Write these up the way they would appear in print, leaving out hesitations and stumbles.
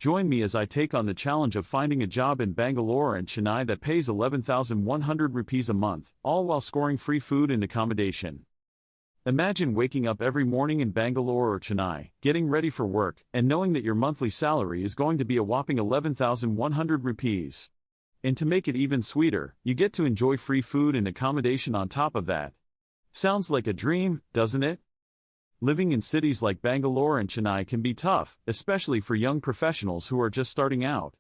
Join me as I take on the challenge of finding a job in Bangalore and Chennai that pays 11,100 rupees a month, all while scoring free food and accommodation. Imagine waking up every morning in Bangalore or Chennai, getting ready for work, and knowing that your monthly salary is going to be a whopping 11,100 rupees. And to make it even sweeter, you get to enjoy free food and accommodation on top of that. Sounds like a dream, doesn't it? Living in cities like Bangalore and Chennai can be tough, especially for young professionals who are just starting out.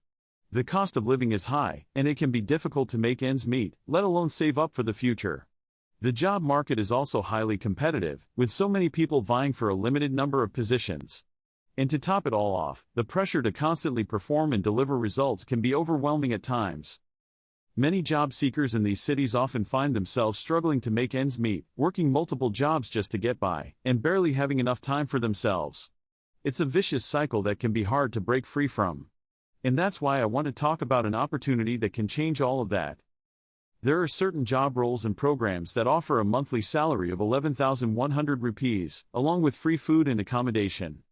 The cost of living is high, and it can be difficult to make ends meet, let alone save up for the future. The job market is also highly competitive, with so many people vying for a limited number of positions. And to top it all off, the pressure to constantly perform and deliver results can be overwhelming at times. Many job seekers in these cities often find themselves struggling to make ends meet, working multiple jobs just to get by, and barely having enough time for themselves. It's a vicious cycle that can be hard to break free from. And that's why I want to talk about an opportunity that can change all of that. There are certain job roles and programs that offer a monthly salary of 11,100 rupees, along with free food and accommodation.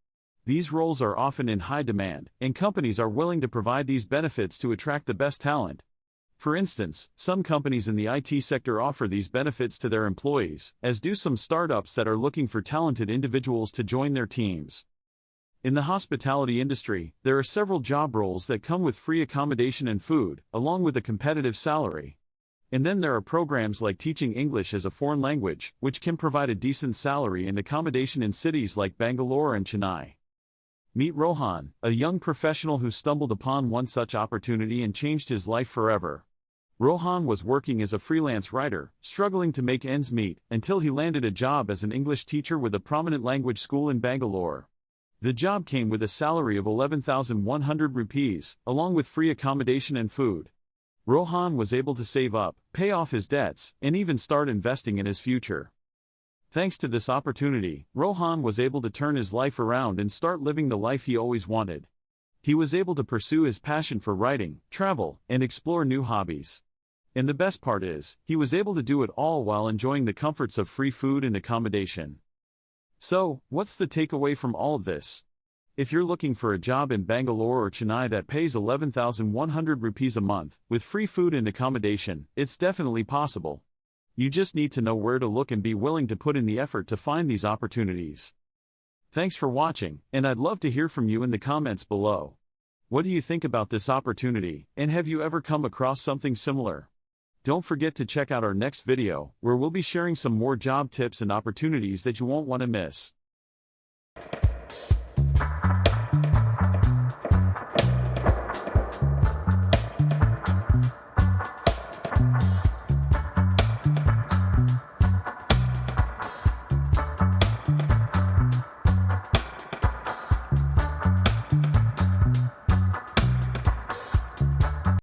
These roles are often in high demand, and companies are willing to provide these benefits to attract the best talent. For instance, some companies in the IT sector offer these benefits to their employees, as do some startups that are looking for talented individuals to join their teams. In the hospitality industry, there are several job roles that come with free accommodation and food, along with a competitive salary. And then there are programs like teaching English as a foreign language, which can provide a decent salary and accommodation in cities like Bangalore and Chennai. Meet Rohan, a young professional who stumbled upon one such opportunity and changed his life forever. Rohan was working as a freelance writer, struggling to make ends meet, until he landed a job as an English teacher with a prominent language school in Bangalore. The job came with a salary of 11,100 rupees, along with free accommodation and food. Rohan was able to save up, pay off his debts, and even start investing in his future. Thanks to this opportunity, Rohan was able to turn his life around and start living the life he always wanted. He was able to pursue his passion for writing, travel, and explore new hobbies. And the best part is, he was able to do it all while enjoying the comforts of free food and accommodation. So, what's the takeaway from all of this? If you're looking for a job in Bangalore or Chennai that pays 11,100 rupees a month, with free food and accommodation, it's definitely possible. You just need to know where to look and be willing to put in the effort to find these opportunities. Thanks for watching, and I'd love to hear from you in the comments below. What do you think about this opportunity, and have you ever come across something similar? Don't forget to check out our next video, where we'll be sharing some more job tips and opportunities that you won't want to miss.